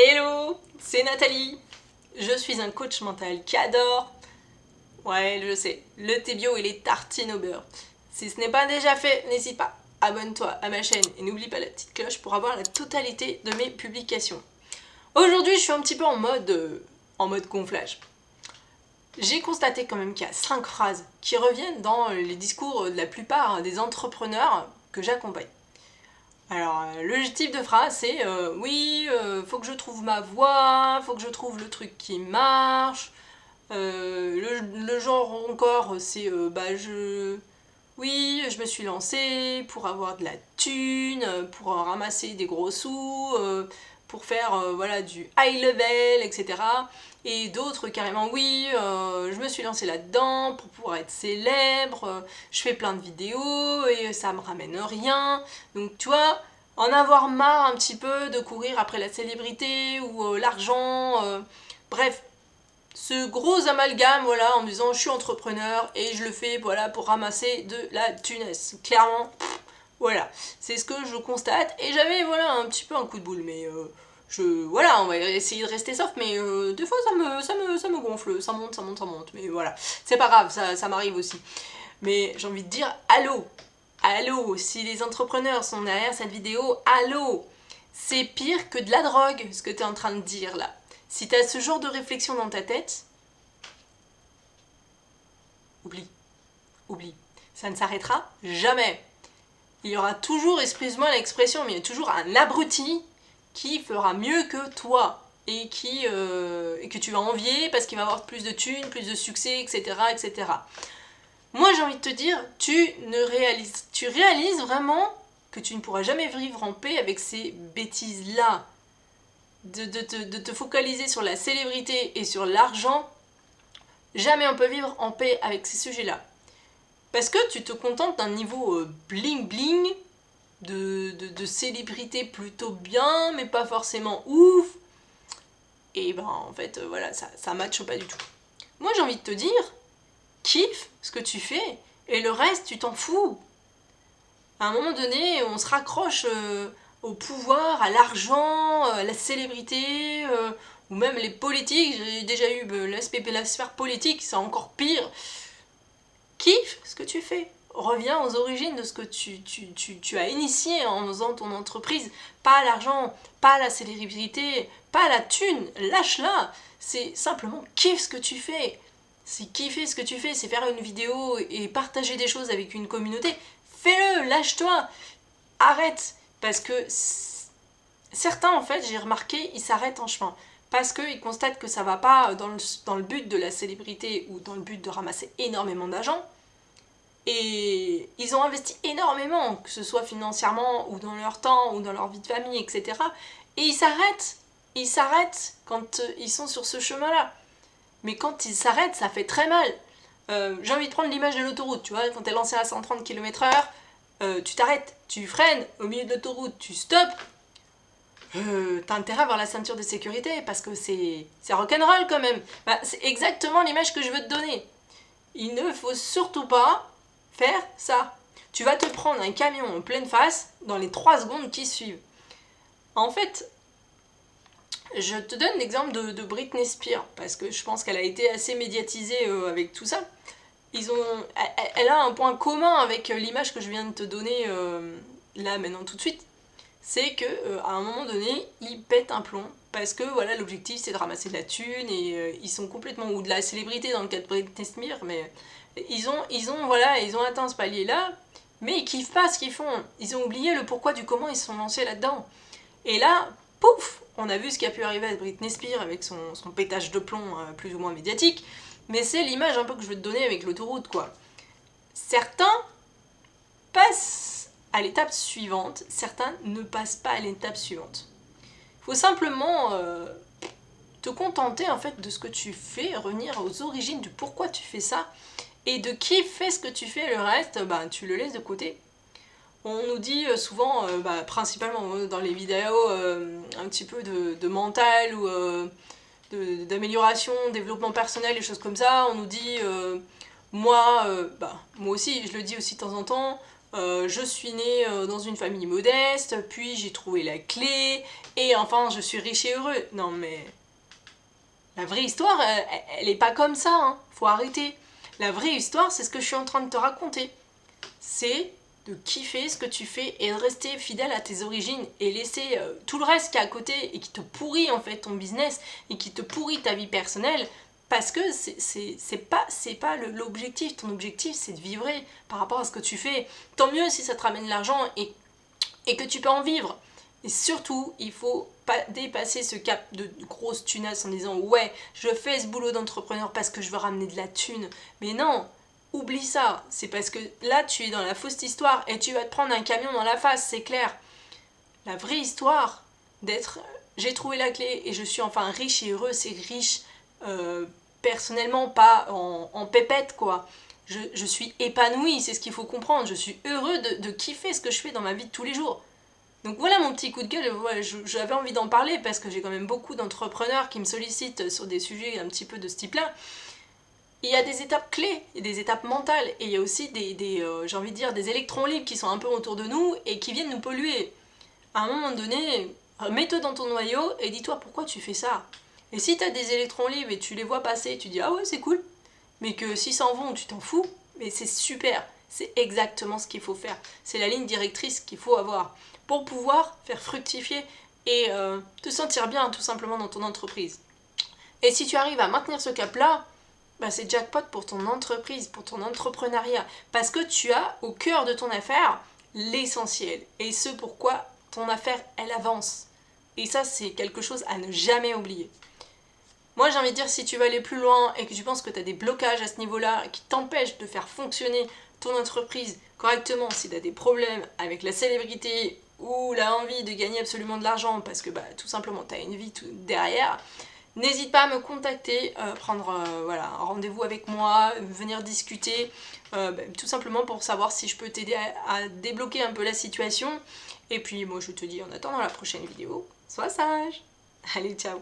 Hello, c'est Nathalie. Je suis un coach mental qui adore, ouais je sais, le thé bio et les tartines au beurre. Si ce n'est pas déjà fait, n'hésite pas, abonne-toi à ma chaîne et n'oublie pas la petite cloche pour avoir la totalité de mes publications. Aujourd'hui je suis un petit peu en mode gonflage. J'ai constaté quand même qu'il y a 5 phrases qui reviennent dans les discours de la plupart des entrepreneurs que j'accompagne. Alors, le type de phrase, c'est oui, faut que je trouve ma voie, faut que je trouve le truc qui marche. Le genre encore, c'est oui, je me suis lancée pour avoir de la thune, pour ramasser des gros sous, pour faire voilà, du high level, etc. Et d'autres carrément, oui, je me suis lancée là-dedans pour pouvoir être célèbre, je fais plein de vidéos et ça me ramène rien. Donc tu vois, en avoir marre un petit peu de courir après la célébrité ou l'argent, bref, ce gros amalgame, voilà, en me disant je suis entrepreneur et je le fais, voilà, pour ramasser de la thunesse. Clairement, voilà, c'est ce que je constate et j'avais, voilà, un petit peu un coup de boule, mais voilà, on va essayer de rester soft, mais des fois ça me gonfle, ça monte, mais voilà, c'est pas grave, ça m'arrive aussi. Mais j'ai envie de dire, allô, si les entrepreneurs sont derrière cette vidéo, allô, c'est pire que de la drogue, ce que tu es en train de dire là. Si tu as ce genre de réflexion dans ta tête, oublie. Ça ne s'arrêtera jamais. Il y aura toujours, excuse-moi l'expression, mais il y a toujours un abruti qui fera mieux que toi et et que tu vas envier parce qu'il va avoir plus de thunes, plus de succès, etc., etc. Moi, j'ai envie de te dire, tu réalises vraiment que tu ne pourras jamais vivre en paix avec ces bêtises-là. De te focaliser sur la célébrité et sur l'argent, jamais on peut vivre en paix avec ces sujets-là. Parce que tu te contentes d'un niveau bling bling, de célébrité plutôt bien, mais pas forcément ouf. Et ben en fait, voilà, ça matche pas du tout. Moi j'ai envie de te dire, kiffe ce que tu fais, et le reste tu t'en fous. À un moment donné, on se raccroche au pouvoir, à l'argent, à la célébrité, ou même les politiques. J'ai déjà eu la sphère politique, c'est encore pire. Kiffe ce que tu fais. Reviens aux origines de ce que tu as initié en faisant ton entreprise. Pas l'argent, pas la célébrité, pas la thune. Lâche-la. C'est simplement kiffe ce que tu fais. C'est kiffer ce que tu fais, c'est faire une vidéo et partager des choses avec une communauté. Fais-le, lâche-toi. Arrête. Parce que certains, en fait, j'ai remarqué, ils s'arrêtent en chemin. Parce qu'ils constatent que ça va pas dans le but de la célébrité ou dans le but de ramasser énormément d'argent. Et ils ont investi énormément, que ce soit financièrement ou dans leur temps ou dans leur vie de famille, etc. Et ils s'arrêtent. Ils s'arrêtent quand ils sont sur ce chemin-là. Mais quand ils s'arrêtent, ça fait très mal. J'ai envie de prendre l'image de l'autoroute, tu vois, quand t'es lancé à 130 km/h, tu t'arrêtes, tu freines au milieu de l'autoroute, tu stops. T'as intérêt à avoir la ceinture de sécurité parce que c'est rock'n'roll quand même. Bah, c'est exactement l'image que je veux te donner. Il ne faut surtout pas faire ça. Tu vas te prendre un camion en pleine face dans les 3 secondes qui suivent. En fait, je te donne l'exemple de Britney Spears parce que je pense qu'elle a été assez médiatisée avec tout ça. Elle a un point commun avec l'image que je viens de te donner là maintenant tout de suite. C'est que à un moment donné, ils pètent un plomb parce que voilà, l'objectif c'est de ramasser de la thune et ils sont complètement, ou de la célébrité dans le cas de Britney Spears, mais ils ont atteint ce palier là, mais ils kiffent pas ce qu'ils font. Ils ont oublié le pourquoi du comment ils se sont lancés là-dedans. Et là, pouf, on a vu ce qui a pu arriver à Britney Spears avec son pétage de plomb plus ou moins médiatique, mais c'est l'image un peu que je veux te donner avec l'autoroute, quoi. Certains passent à l'étape suivante, certains ne passent pas à l'étape suivante. Il faut simplement te contenter en fait de ce que tu fais, revenir aux origines du pourquoi tu fais ça, et de qui fait ce que tu fais, le reste, bah, tu le laisses de côté. On nous dit souvent, principalement dans les vidéos, un petit peu de mental ou d'amélioration, développement personnel, des choses comme ça. On nous dit, moi aussi, je le dis aussi de temps en temps, je suis née dans une famille modeste, puis j'ai trouvé la clé, et enfin je suis riche et heureux. Non mais la vraie histoire, elle est pas comme ça, hein. Faut arrêter. La vraie histoire, c'est ce que je suis en train de te raconter. C'est de kiffer ce que tu fais et de rester fidèle à tes origines et laisser tout le reste qui est à côté et qui te pourrit en fait ton business et qui te pourrit ta vie personnelle, parce que c'est pas l'objectif. Ton objectif, c'est de vibrer par rapport à ce que tu fais. Tant mieux si ça te ramène de l'argent et que tu peux en vivre. Et surtout, il faut pas dépasser ce cap de grosse tunasse en disant ouais, je fais ce boulot d'entrepreneur parce que je veux ramener de la thune. Mais non, oublie ça. C'est parce que là, tu es dans la fausse histoire et tu vas te prendre un camion dans la face, c'est clair. La vraie histoire d'être j'ai trouvé la clé et je suis enfin riche et heureux, c'est riche personnellement, pas en pépette quoi. Je suis épanouie, c'est ce qu'il faut comprendre. Je suis heureux de kiffer ce que je fais dans ma vie de tous les jours. Donc voilà mon petit coup de gueule, ouais, j'avais envie d'en parler parce que j'ai quand même beaucoup d'entrepreneurs qui me sollicitent sur des sujets un petit peu de ce type-là. Il y a des étapes clés, il y a des étapes mentales, et il y a aussi j'ai envie de dire, des électrons libres qui sont un peu autour de nous et qui viennent nous polluer. À un moment donné, mets-toi dans ton noyau et dis-toi pourquoi tu fais ça. Et si tu as des électrons libres et tu les vois passer, tu dis ah ouais c'est cool, mais que s'ils s'en vont, tu t'en fous, mais c'est super, c'est exactement ce qu'il faut faire. C'est la ligne directrice qu'il faut avoir pour pouvoir faire fructifier et te sentir bien tout simplement dans ton entreprise. Et si tu arrives à maintenir ce cap-là, bah c'est jackpot pour ton entreprise, pour ton entrepreneuriat, parce que tu as au cœur de ton affaire l'essentiel et ce pourquoi ton affaire elle avance. Et ça c'est quelque chose à ne jamais oublier. Moi j'ai envie de dire, si tu veux aller plus loin et que tu penses que tu as des blocages à ce niveau-là qui t'empêchent de faire fonctionner ton entreprise correctement, si tu as des problèmes avec la célébrité ou la envie de gagner absolument de l'argent parce que bah, tout simplement tu as une vie derrière, n'hésite pas à me contacter, prendre voilà, un rendez-vous avec moi, venir discuter, tout simplement pour savoir si je peux t'aider à débloquer un peu la situation. Et puis moi je te dis en attendant la prochaine vidéo, sois sage. Allez, ciao.